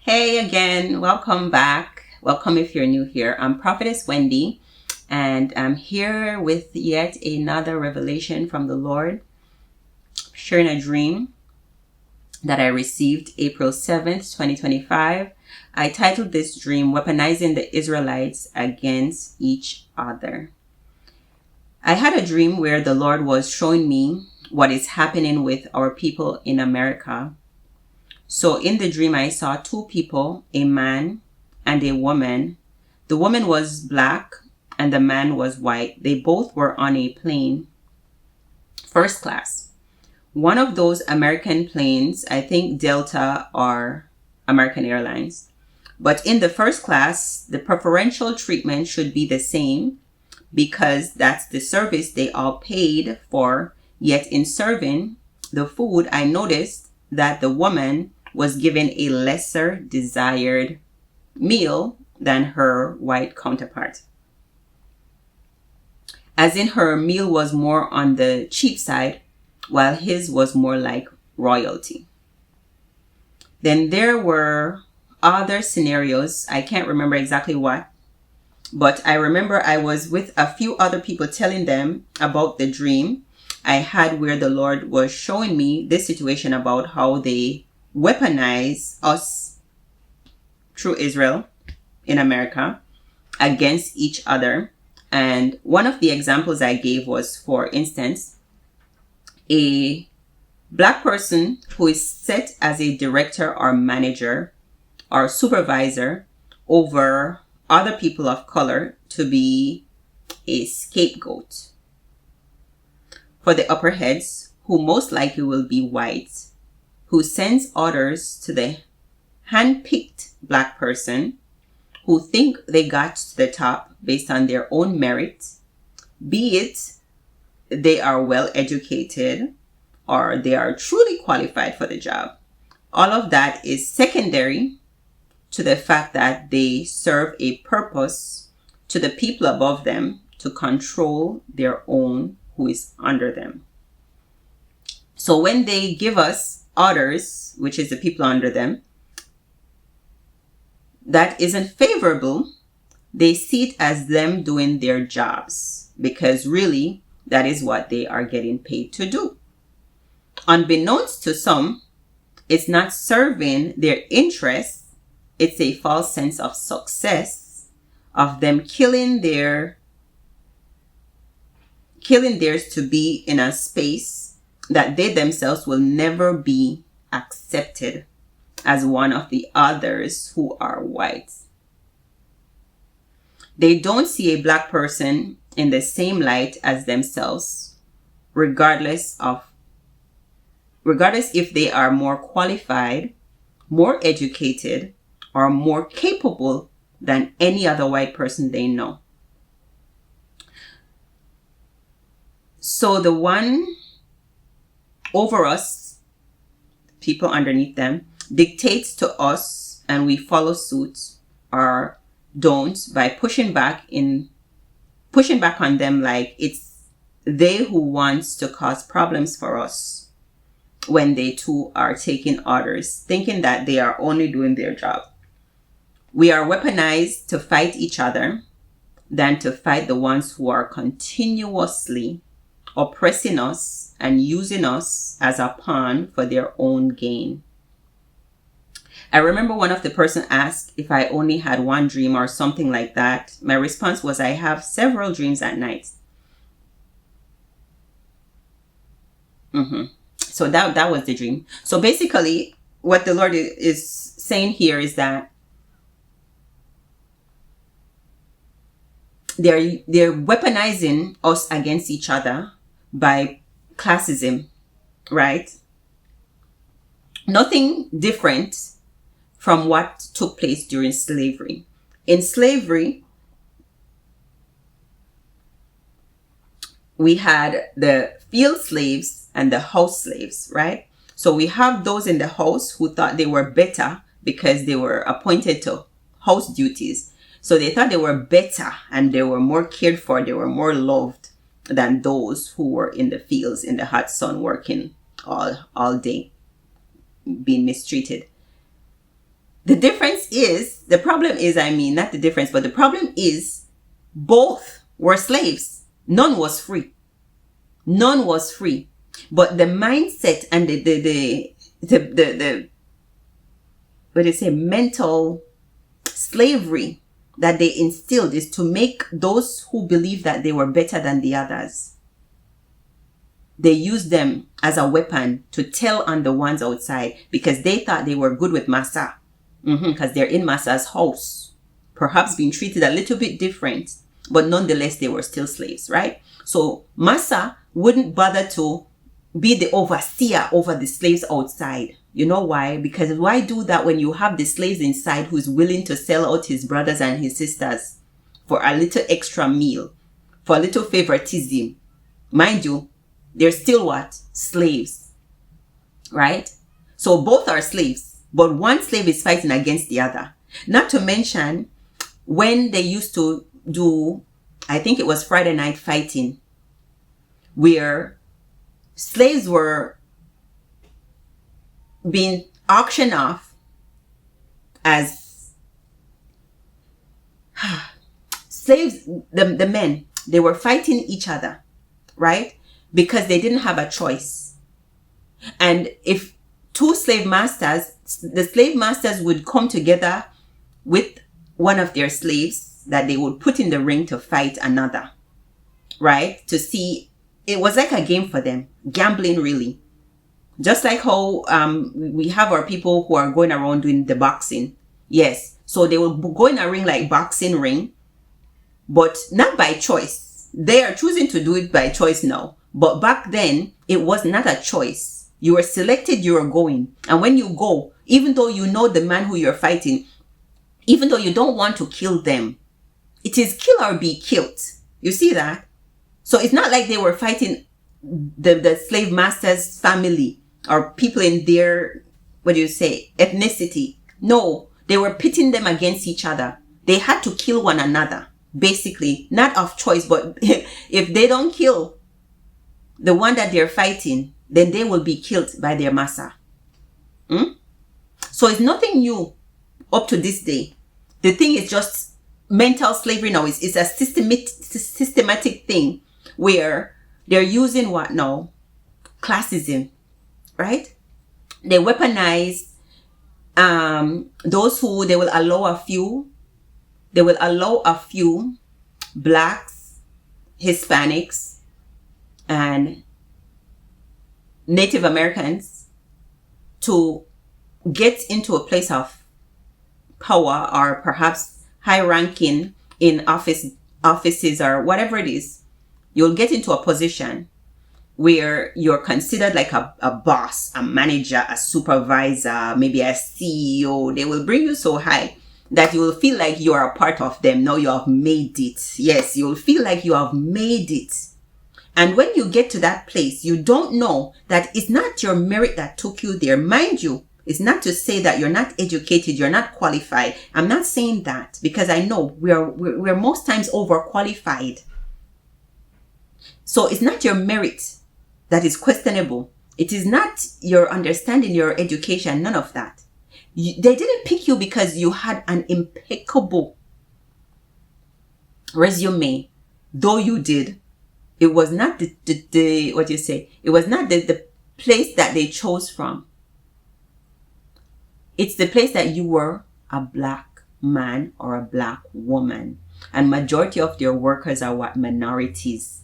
Hey again, welcome back. Welcome if you're new here. I'm Prophetess Wendy, and I'm here with yet another revelation from the Lord, sharing a dream that I received April 7th, 2025. I titled this dream, Weaponizing the Israelites Against Each Other. I had a dream where the Lord was showing me what is happening with our people in America. So in the dream, I saw two people, a man and a woman. The woman was black and the man was white. They both were on a plane, first class. One of those American planes, I think Delta or American Airlines. But in the first class, the preferential treatment should be the same because that's the service they all paid for. Yet in serving the food, I noticed that the woman was given a lesser desired meal than her white counterpart. As in, her meal was more on the cheap side, while his was more like royalty. Then there were other scenarios. I can't remember exactly what, but I remember I was with a few other people telling them about the dream I had where the Lord was showing me this situation about how they weaponize us through Israel in America against each other. And one of the examples I gave was, for instance, a black person who is set as a director or manager or supervisor over other people of color to be a scapegoat for the upper heads, who most likely will be white, who sends orders to the hand-picked black person who think they got to the top based on their own merit, be it they are well educated or they are truly qualified for the job. All of that is secondary to the fact that they serve a purpose to the people above them to control their own who is under them. So when they give us orders, which is the people under them, that isn't favorable, they see it as them doing their jobs because really that is what they are getting paid to do. Unbeknownst to some, it's not serving their interests. It's a false sense of success of them killing theirs to be in a space that they themselves will never be accepted as one of the others who are white. They don't see a black person in the same light as themselves, regardless if they are more qualified, more educated, or more capable than any other white person they know. So the one over us, people underneath them, dictates to us and we follow suit or don't by pushing back on them like it's they who wants to cause problems for us when they too are taking orders, thinking that they are only doing their job. We are weaponized to fight each other than to fight the ones who are continuously oppressing us and using us as a pawn for their own gain. I remember one of the person asked if I only had one dream or something like that. My response was, I have several dreams at night. So that was the dream. So basically, what the Lord is saying here is that they're weaponizing us against each other by classism, right? Nothing different from what took place during slavery. In slavery, we had the field slaves and the house slaves, right? So we have those in the house who thought they were better because they were appointed to house duties. So they thought they were better and they were more cared for, they were more loved than those who were in the fields in the hot sun working all day, being mistreated. The problem is, not the difference, but the problem is both were slaves. None was free. None was free. But the mindset and the what do you say, mental slavery that they instilled is to make those who believe that they were better than the others. They used them as a weapon to tell on the ones outside because they thought they were good with Massa. Because they're in Massa's house. Perhaps being treated a little bit different, but nonetheless they were still slaves, right? So Massa wouldn't bother to be the overseer over the slaves outside. You know why? Because why do that when you have the slaves inside who's willing to sell out his brothers and his sisters for a little extra meal, for a little favoritism? Mind you, they're still what? Slaves. Right? So both are slaves, but one slave is fighting against the other. Not to mention when they used to do, I think it was Friday night fighting, where slaves were being auctioned off as slaves. The men, they were fighting each other, right? Because they didn't have a choice. And if two slave masters, the slave masters would come together with one of their slaves that they would put in the ring to fight another, right? To see, it was like a game for them, gambling really. Just like how we have our people who are going around doing the boxing. Yes, so they will go in a ring like boxing ring, but not by choice. They are choosing to do it by choice now. But back then, it was not a choice. You were selected, you were going. And when you go, even though you know the man who you're fighting, even though you don't want to kill them, it is kill or be killed. You see that? So it's not like they were fighting the slave master's family or people in their, ethnicity. No, they were pitting them against each other. They had to kill one another, basically, not of choice, but if they don't kill the one that they're fighting, then they will be killed by their master. So it's nothing new up to this day. The thing is just mental slavery now. It's a systematic thing where they're using what now? Classism, right? They weaponize those who they will allow a few blacks, Hispanics, and Native Americans to get into a place of power or perhaps high ranking in offices or whatever it is. You'll get into a position where you're considered like a boss, a manager, a supervisor, maybe a CEO. They will bring you so high that you will feel like you are a part of them. Now you have made it. Yes, you'll feel like you have made it. And when you get to that place, you don't know that it's not your merit that took you there. Mind you, it's not to say that you're not educated, you're not qualified. I'm not saying that because I know we're most times overqualified. So it's not your merit that is questionable. It is not your understanding, your education, none of that. They didn't pick you because you had an impeccable resume, though you did. It was not it was not the place that they chose from. It's the place that you were a black man or a black woman. And majority of their workers are what? Minorities.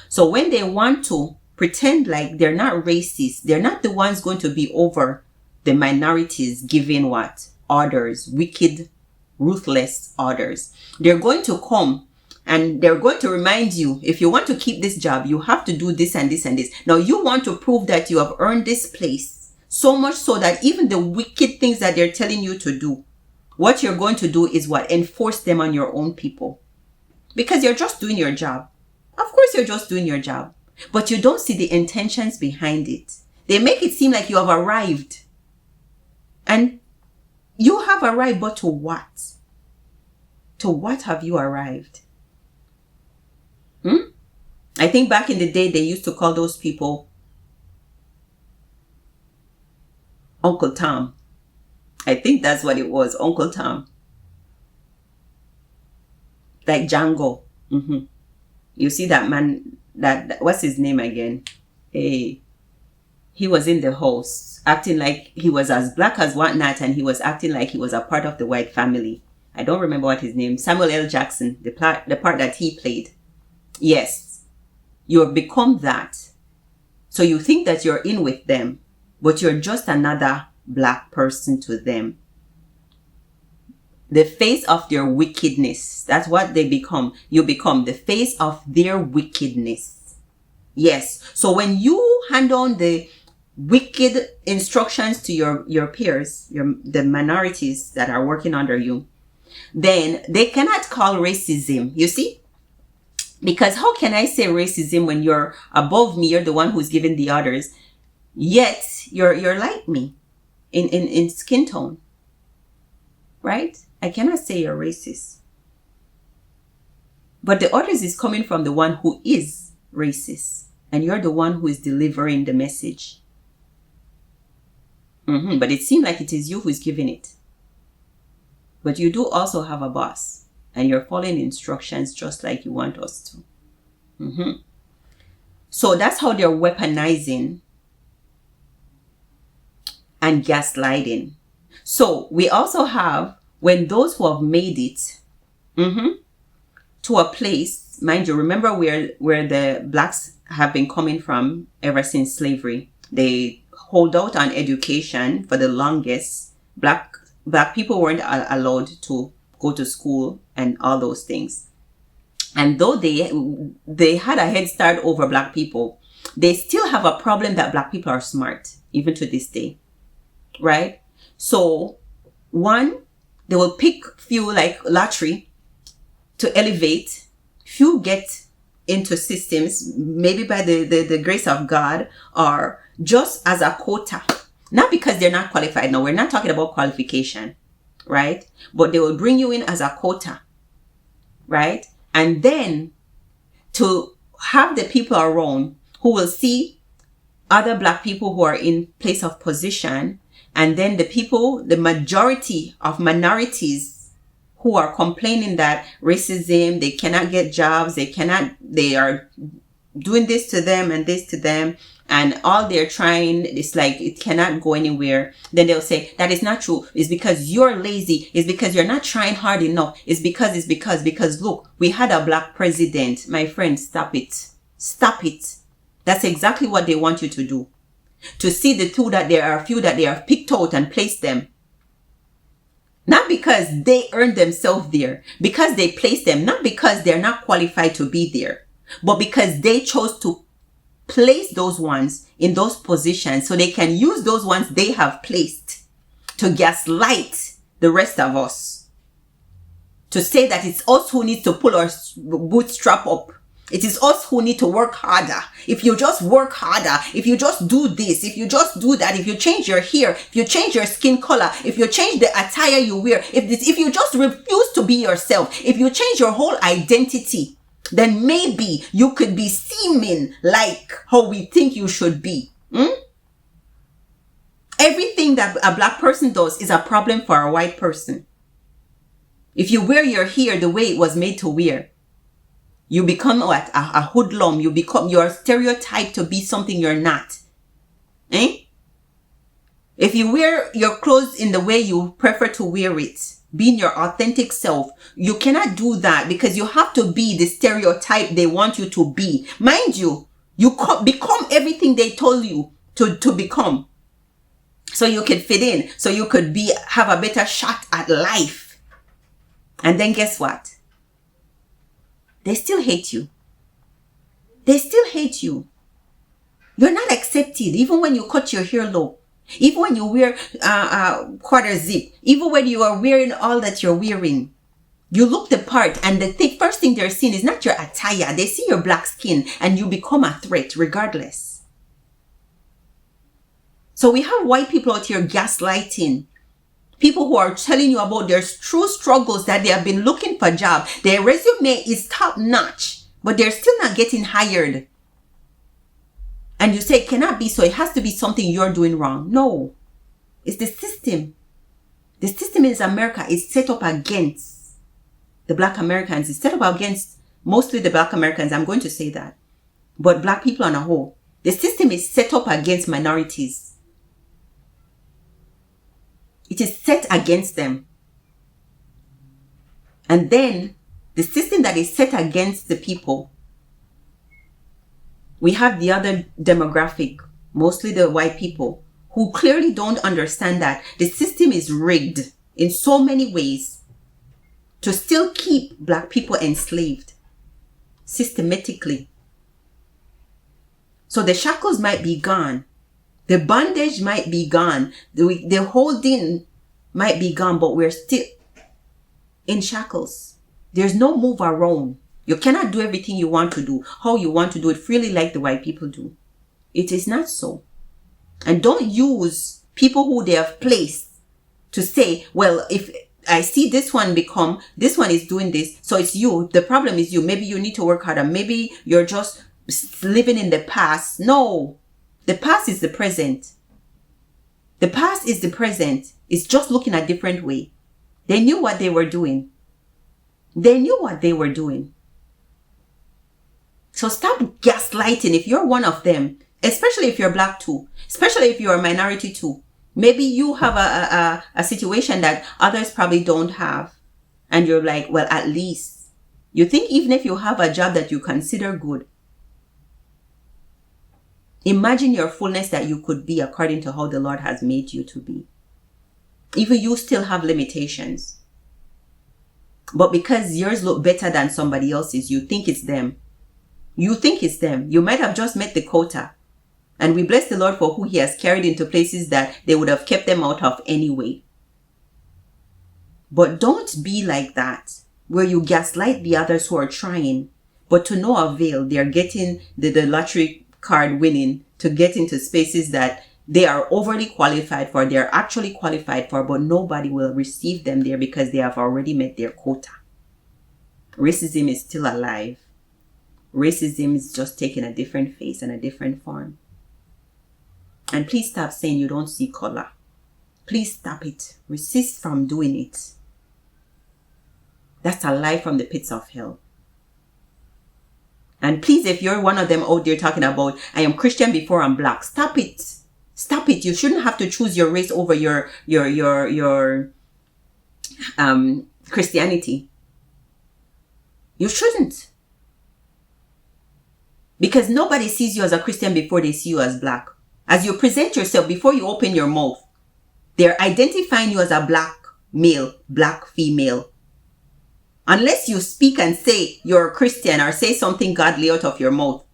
So when they want to pretend like they're not racist, they're not the ones going to be over the minorities giving what? Orders, wicked, ruthless orders. They're going to come and they're going to remind you, if you want to keep this job, you have to do this and this and this. Now you want to prove that you have earned this place, so much so that even the wicked things that they're telling you to do, what you're going to do is what? Enforce them on your own people. Because you're just doing your job. Of course you're just doing your job. But you don't see the intentions behind it. They make it seem like you have arrived. And you have arrived, but to what? To what have you arrived? I think back in the day, they used to call those people Uncle Tom. I think that's what it was, Uncle Tom. Like Django. You see that man, what's his name again? Hey, he was in the house acting like he was as black as whatnot, and he was acting like he was a part of the white family. I don't remember what his name. Samuel L. Jackson, the part that he played. Yes, you have become that. So you think that you're in with them, but you're just another black person to them. The face of their wickedness. That's what they become. You become the face of their wickedness. Yes. So when you hand on the wicked instructions to your peers, the minorities that are working under you, then they cannot call racism. You see? Because how can I say racism when you're above me, you're the one who's giving the others, yet you're like me in skin tone, right? I cannot say you're racist. But the others is coming from the one who is racist, and you're the one who is delivering the message. But it seems like it is you who is giving it. But you do also have a boss, and you're following instructions just like you want us to. So that's how they're weaponizing and gaslighting. So we also have, when those who have made it to a place, mind you, remember where the blacks have been coming from ever since slavery. They hold out on education for the longest. Black people weren't allowed to go to school and all those things. And though they had a head start over black people, they still have a problem that black people are smart, even to this day. Right? So, one, they will pick few like lottery to elevate. Few get into systems, maybe by the grace of God, or just as a quota. Not because they're not qualified. No, we're not talking about qualification, right? But they will bring you in as a quota, right? And then to have the people around who will see other black people who are in place of position, and then the majority of minorities who are complaining that racism, they cannot get jobs, they are doing this to them and this to them, and all they're trying is like, it cannot go anywhere. Then they'll say, that is not true. It's because you're lazy. It's because you're not trying hard enough. It's because look, we had a black president. My friend, stop it. Stop it. That's exactly what they want you to do. To see the two that there are a few that they have picked out and placed them. Not because they earned themselves there. Because they placed them. Not because they're not qualified to be there. But because they chose to place those ones in those positions so they can use those ones they have placed to gaslight the rest of us. To say that it's us who need to pull our bootstrap up. It is us who need to work harder. If you just work harder, if you just do this, if you just do that, if you change your hair, if you change your skin color, if you change the attire you wear, if you just refuse to be yourself, if you change your whole identity, then maybe you could be seeming like how we think you should be. Everything that a black person does is a problem for a white person. If you wear your hair the way it was made to wear, you become what? A hoodlum. You're stereotyped to be something you're not. If you wear your clothes in the way you prefer to wear it, being your authentic self, you cannot do that because you have to be the stereotype they want you to be. Mind you, you become everything they told you to become. So you can fit in. So you could have a better shot at life. And then guess what? They still hate you. They still hate you. You're not accepted even when you cut your hair low. Even when you wear quarter zip. Even when you are wearing all that you're wearing. You look the part, and the first thing they're seeing is not your attire. They see your black skin and you become a threat regardless. So we have white people out here gaslighting. People who are telling you about their true struggles, that they have been looking for a job. Their resume is top notch, but they're still not getting hired. And you say it cannot be so. It has to be something you're doing wrong. No, it's the system. The system in America is set up against the Black Americans. It's set up against mostly the Black Americans. I'm going to say that. But Black people on a whole. The system is set up against minorities. It is set against them. And then the system that is set against the people, we have the other demographic, mostly the white people, who clearly don't understand that the system is rigged in so many ways to still keep Black people enslaved systematically. So the shackles might be gone. The bondage might be gone. The holding might be gone, but we're still in shackles. There's no move around. You cannot do everything you want to do, how you want to do it freely like the white people do. It is not so. And don't use people who they have placed to say, well, if I see this one this one is doing this, so it's you. The problem is you. Maybe you need to work harder. Maybe you're just living in the past. No. The past is the present. The past is the present. It's just looking a different way. They knew what they were doing. They knew what they were doing. So stop gaslighting if you're one of them. Especially if you're Black too. Especially if you're a minority too. Maybe you have a situation that others probably don't have. And you're like, well, at least. You think even if you have a job that you consider good. Imagine your fullness that you could be according to how the Lord has made you to be. Even you still have limitations. But because yours look better than somebody else's, you think it's them. You think it's them. You might have just met the quota. And we bless the Lord for who he has carried into places that they would have kept them out of anyway. But don't be like that, where you gaslight the others who are trying, but to no avail. They're getting the lottery card winning to get into spaces that they are overly qualified for. They're actually qualified for, but nobody will receive them there because they have already met their quota. Racism is still alive. Racism is just taking a different face and a different form. And please stop saying you don't see color. Please stop it. Resist from doing it. That's a lie from the pits of hell. And please, if you're one of them out there talking about, I am Christian before I'm Black, stop it. Stop it. You shouldn't have to choose your race over your Christianity. You shouldn't. Because nobody sees you as a Christian before they see you as Black. As you present yourself, before you open your mouth, they're identifying you as a Black male, Black female. Unless you speak and say you're a Christian or say something godly out of your mouth,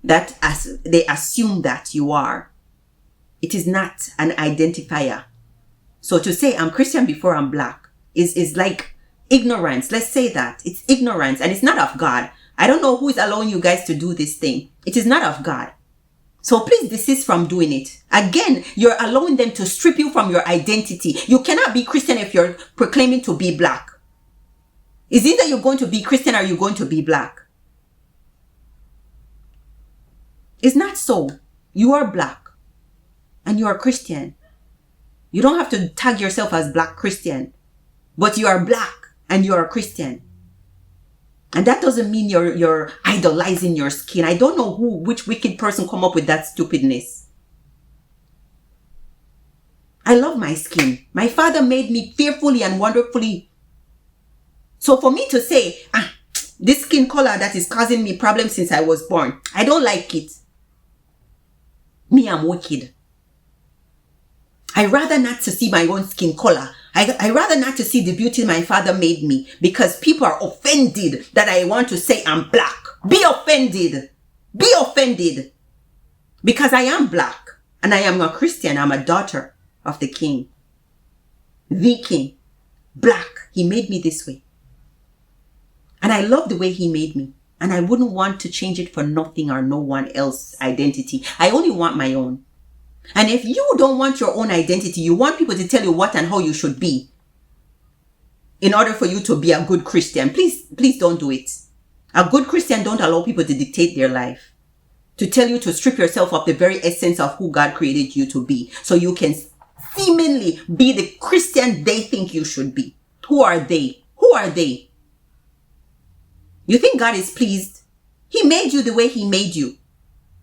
that as they assume that you are. It is not an identifier. So to say I'm Christian before I'm Black is like ignorance. Let's say that. It's ignorance and it's not of God. I don't know who is allowing you guys to do this thing. It is not of God. So please desist from doing it. Again, you're allowing them to strip you from your identity. You cannot be Christian if you're proclaiming to be Black. It's either you're going to be Christian or you're going to be Black. It's not so. You are Black and you are Christian. You don't have to tag yourself as Black Christian, but you are Black and you are a Christian. And that doesn't mean you're idolizing your skin. I don't know which wicked person come up with that stupidness. I love my skin. My Father made me fearfully and wonderfully. So for me to say, this skin color that is causing me problems since I was born, I don't like it. Me, I'm wicked. I rather not to see my own skin color. I rather not to see the beauty my Father made me, because people are offended that I want to say I'm Black. Be offended. Be offended. Because I am Black and I am a Christian. I'm a daughter of the King. The King. Black. He made me this way. And I love the way he made me. And I wouldn't want to change it for nothing or no one else's identity. I only want my own. And if you don't want your own identity, you want people to tell you what and how you should be in order for you to be a good Christian, please don't do it. A good Christian don't allow people to dictate their life, to tell you to strip yourself of the very essence of who God created you to be, so you can seemingly be the Christian they think you should be. Who are they? Who are they? You think God is pleased? He made you the way he made you.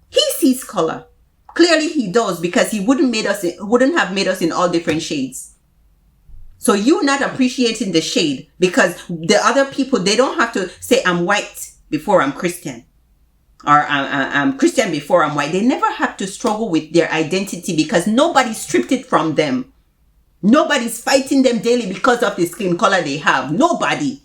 He sees color. Clearly he does, because he wouldn't have made us in all different shades. So you not appreciating the shade because the other people, they don't have to say I'm white before I'm Christian, or I'm Christian before I'm white. They never have to struggle with their identity because nobody stripped it from them. Nobody's fighting them daily because of the skin color they have. Nobody.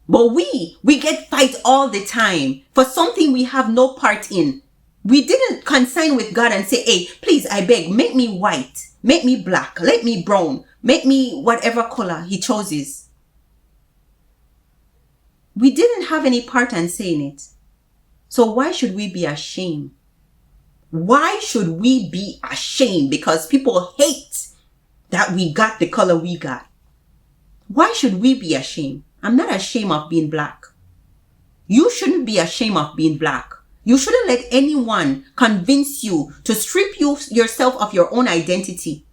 But we get fight all the time for something we have no part in. We didn't consign with God and say, hey, please, I beg, make me white, make me black, let me brown, make me whatever color he chooses. We didn't have any part in saying it. So why should we be ashamed? Why should we be ashamed because people hate that we got the color we got? Why should we be ashamed? I'm not ashamed of being black. You shouldn't be ashamed of being black. You shouldn't let anyone convince you to strip yourself of your own identity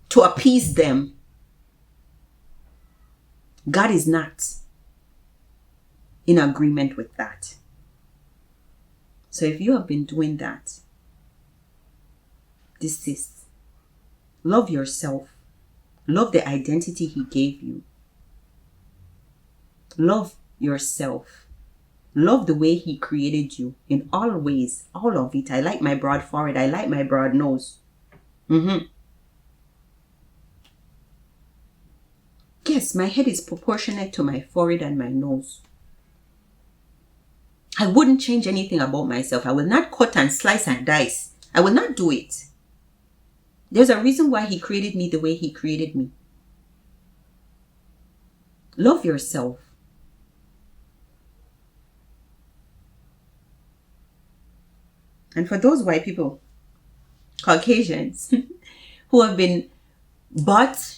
to appease them. God is not in agreement with that. So if you have been doing that, desist. Love yourself. Love the identity he gave you. Love yourself. Love the way he created you in all ways, all of it. I like my broad forehead. I like my broad nose. Yes, my head is proportionate to my forehead and my nose. I wouldn't change anything about myself. I will not cut and slice and dice. I will not do it. There's a reason why he created me the way he created me. Love yourself. And for those white people, Caucasians, who have been bought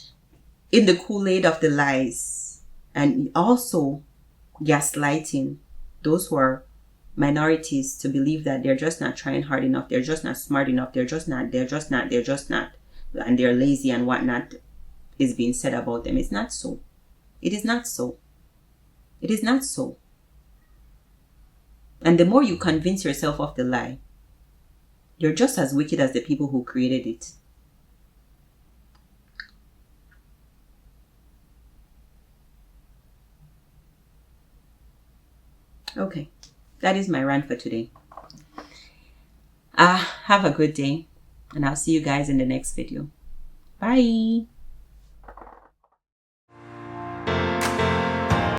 in the Kool-Aid of the lies and also gaslighting those who are minorities to believe that they're just not trying hard enough, they're just not smart enough, they're just not, and they're lazy and whatnot is being said about them. It's not so. It is not so. It is not so. And the more you convince yourself of the lie, you're just as wicked as the people who created it. Okay, that is my rant for today. Have a good day, and I'll see you guys in the next video. Bye.